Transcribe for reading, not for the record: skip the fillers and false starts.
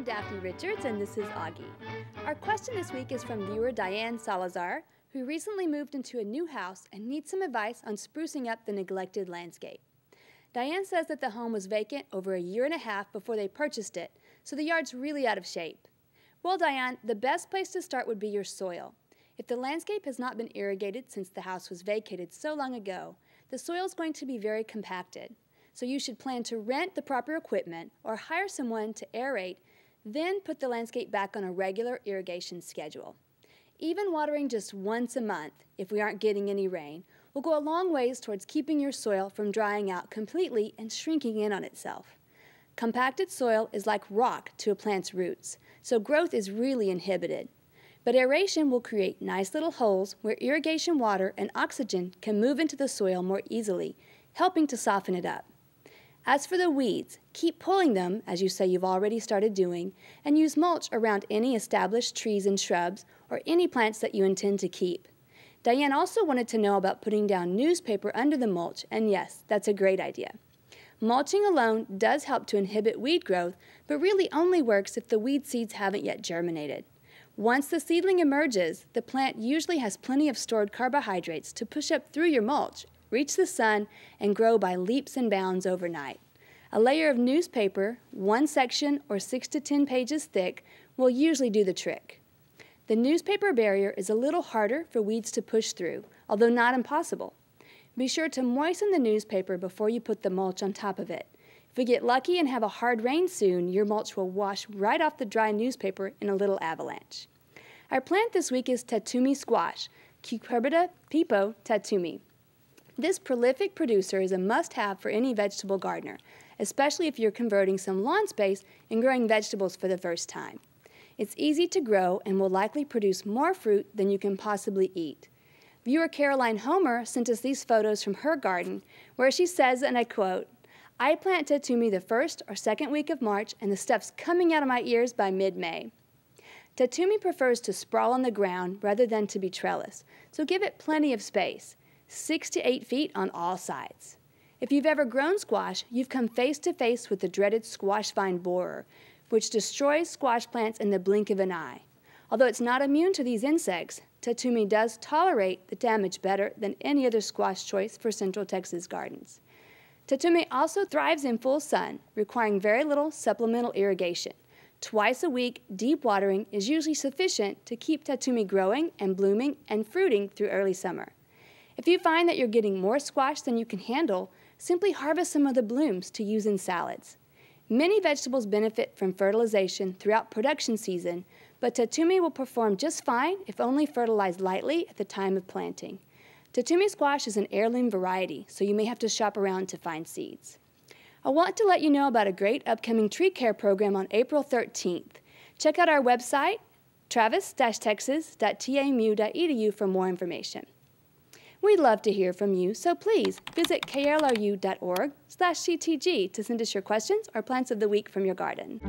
I'm Daphne Richards, and this is Augie. Our question this week is from viewer Diane Salazar, who recently moved into a new house and needs some advice on sprucing up the neglected landscape. Diane says that the home was vacant over a year and a half before they purchased it, so the yard's really out of shape. Well, Diane, the best place to start would be your soil. If the landscape has not been irrigated since the house was vacated so long ago, the soil is going to be very compacted. So you should plan to rent the proper equipment or hire someone to aerate, then put the landscape back on a regular irrigation schedule. Even watering just once a month, if we aren't getting any rain, will go a long ways towards keeping your soil from drying out completely and shrinking in on itself. Compacted soil is like rock to a plant's roots, so growth is really inhibited. But aeration will create nice little holes where irrigation water and oxygen can move into the soil more easily, helping to soften it up. As for the weeds, keep pulling them, as you say you've already started doing, and use mulch around any established trees and shrubs or any plants that you intend to keep. Diane also wanted to know about putting down newspaper under the mulch, and yes, that's a great idea. Mulching alone does help to inhibit weed growth, but really only works if the weed seeds haven't yet germinated. Once the seedling emerges, the plant usually has plenty of stored carbohydrates to push up through your mulch, reach the sun, and grow by leaps and bounds overnight. A layer of newspaper, one section or 6 to 10 pages thick, will usually do the trick. The newspaper barrier is a little harder for weeds to push through, although not impossible. Be sure to moisten the newspaper before you put the mulch on top of it. If we get lucky and have a hard rain soon, your mulch will wash right off the dry newspaper in a little avalanche. Our plant this week is Tatume squash, Cucurbita pepo Tatume. This prolific producer is a must-have for any vegetable gardener, especially if you're converting some lawn space and growing vegetables for the first time. It's easy to grow and will likely produce more fruit than you can possibly eat. Viewer Caroline Homer sent us these photos from her garden, where she says, and I quote, "I plant Tatume the first or second week of March, and the stuff's coming out of my ears by mid-May." Tatume prefers to sprawl on the ground rather than to be trellised, so give it plenty of space. 6 to 8 feet on all sides. If you've ever grown squash, you've come face to face with the dreaded squash vine borer, which destroys squash plants in the blink of an eye. Although it's not immune to these insects, Tatume does tolerate the damage better than any other squash choice for Central Texas gardens. Tatume also thrives in full sun, requiring very little supplemental irrigation. Twice a week, deep watering is usually sufficient to keep Tatume growing and blooming and fruiting through early summer. If you find that you're getting more squash than you can handle, simply harvest some of the blooms to use in salads. Many vegetables benefit from fertilization throughout production season, but Tatume will perform just fine if only fertilized lightly at the time of planting. Tatume squash is an heirloom variety, so you may have to shop around to find seeds. I want to let you know about a great upcoming tree care program on April 13th. Check out our website, travis-texas.tamu.edu for more information. We'd love to hear from you, so please visit klru.org/ctg to send us your questions or plants of the week from your garden.